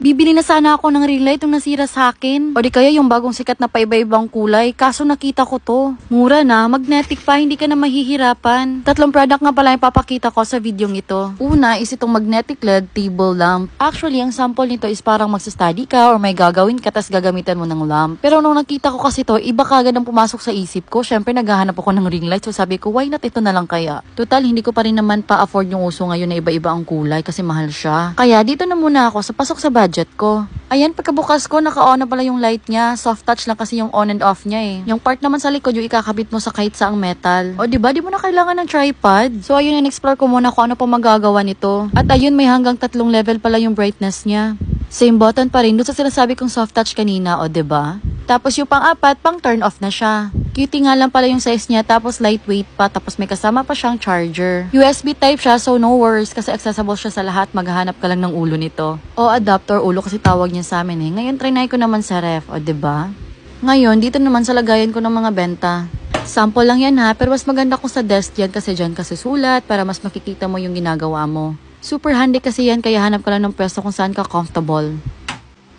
Bibili na sana ako ng ring light yung nasira sa akin. O di kaya yung bagong sikat na paiba-ibang kulay. Kaso nakita ko to. Mura na, magnetic pa, hindi ka na mahihirapan. 3 product nga pala yung papakita ko sa video ito. Una is itong magnetic LED table lamp. Actually, ang sample nito is parang magsa-study ka or may gagawin ka tas gagamitan mo ng lamp. Pero nung nakita ko kasi to, iba kagad ang pumasok sa isip ko. Syempre naghahanap ako ng ring light. So sabi ko, why not ito na lang kaya? Total, hindi ko pa rin naman pa-afford yung uso ngayon na iba-iba ang kulay kasi mahal siya. Kaya dito na muna ako sa pasok sa budget ko. Ayan, pagkabukas ko, naka-on na pala yung light niya. Soft touch lang kasi yung on and off niya eh. Yung part naman sa likod, yung ikakabit mo sa kahit saang metal. O diba, di mo na kailangan ng tripod. So ayun, in-explore ko muna kung ano pa magagawa nito. At ayun, may hanggang 3 level pala yung brightness niya. Same button pa rin doon sa sinasabi kong soft touch kanina, o diba? Tapos yung pang-apat, pang turn off na siya. Cutie nga lang pala yung size niya, tapos lightweight pa, tapos may kasama pa siyang charger. USB type siya, so no worries kasi accessible siya sa lahat, maghahanap ka lang ng ulo nito. O adapter, ulo kasi tawag niya sa amin eh. Ngayon, trinay ko naman sa ref, o diba? Ngayon, dito naman sa lagayan ko ng mga benta. Sample lang yan ha, pero mas maganda kung sa desk yan kasi dyan kasi sulat para mas makikita mo yung ginagawa mo. Super handy kasi yan, kaya hanap ka lang ng pwesto kung saan ka comfortable.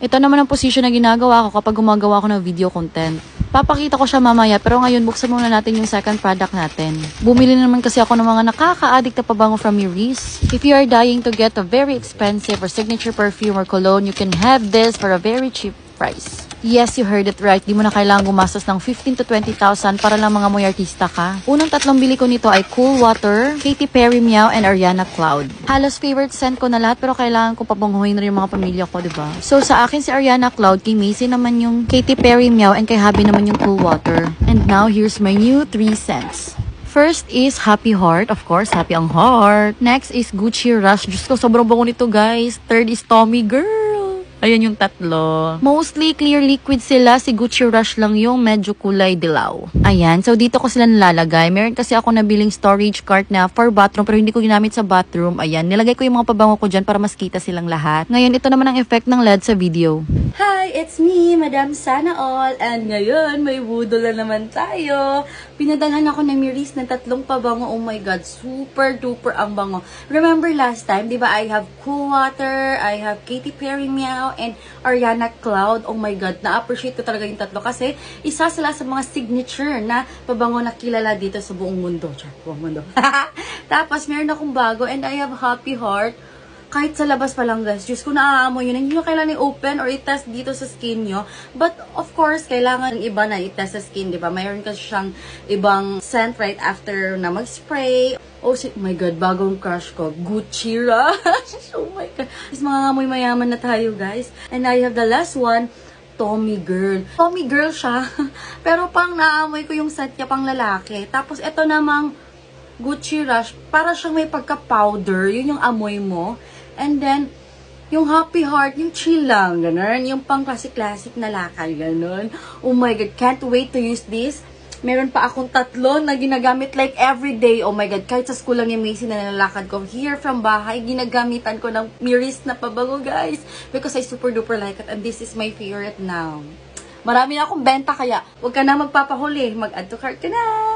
Ito naman ang position na ginagawa ko kapag gumagawa ko ng video content. Papakita ko siya mamaya pero ngayon buksan muna natin yung second product natin. Bumili naman kasi ako ng mga nakaka-addict na pabango from Miris. If you are dying to get a very expensive or signature perfume or cologne, you can have this for a very cheap price. Yes, you heard it right. Di mo na kailangan gumastos ng 15 to 20,000 para lang mga moy artista ka. Unang 3 bili ko nito ay Cool Water, Katy Perry Meow, and Ariana Cloud. Halos favorite scent ko na lahat pero kailangan ko pabanguhin na rin yung mga pamilya ko, diba? So sa akin si Ariana Cloud, kay Macy naman yung Katy Perry Meow, and kay Habi naman yung Cool Water. And now, here's my new 3 scents. First is Happy Heart. Of course, happy ang heart. Next is Gucci Rush. Diyos ko, sobrang bango nito, guys. Third is Tommy Girl. Ayan yung 3. Mostly clear liquid sila. Si Gucci Rush lang yung medyo kulay dilaw. Ayan. So, dito ko sila nalalagay. Meron kasi ako nabiling storage cart na for bathroom pero hindi ko ginamit sa bathroom. Ayan. Nilagay ko yung mga pabango ko dyan para mas kita silang lahat. Ngayon, ito naman ang effect ng LED sa video. Hi! It's me, Madam Sana All. And ngayon, may budol na naman tayo. Pinadalhan ako ng Miris ng 3 pabango. Oh my God. Super duper ang bango. Remember last time, di ba? I have Cool Water, I have Katy Perry Meow, and Ariana Cloud. Oh my God, na-appreciate ko talaga yung 3 kasi isa sila sa mga signature na pabango na kilala dito sa buong mundo. Buong mundo. Tapos, meron akong bago and I have Happy Heart. Kahit sa labas pa lang guys, Diyos ko naaamoy yun. Hindi nyo kailangan i-open or i-test dito sa skin nyo. But of course, kailangan iba na i-test sa skin, diba? Mayroon kasi siyang ibang scent right after na mag-spray. Oh my God, bagong crush ko. Gucci Rush. Oh my God. Is mga ngamoy mayaman na tayo guys. And I have the last one, Tommy Girl. Tommy Girl siya. Pero pang naamoy ko yung scent niya pang lalaki. Tapos ito namang Gucci Rush, para siyang may pagka-powder. Yun yung amoy mo. And then, yung Happy Heart, yung chill lang, ganun. Yung pang classic-classic na lakal, ganun. Oh my God, can't wait to use this. Meron pa akong 3 na ginagamit like everyday. Oh my God, kahit sa school lang yung Macy na nalalakad ko. Here from bahay, ginagamitan ko ng Miris na pabango, guys. Because I super duper like it. And this is my favorite now. Marami na akong benta kaya huwag ka na magpapahuli. Mag-add to cart ka na.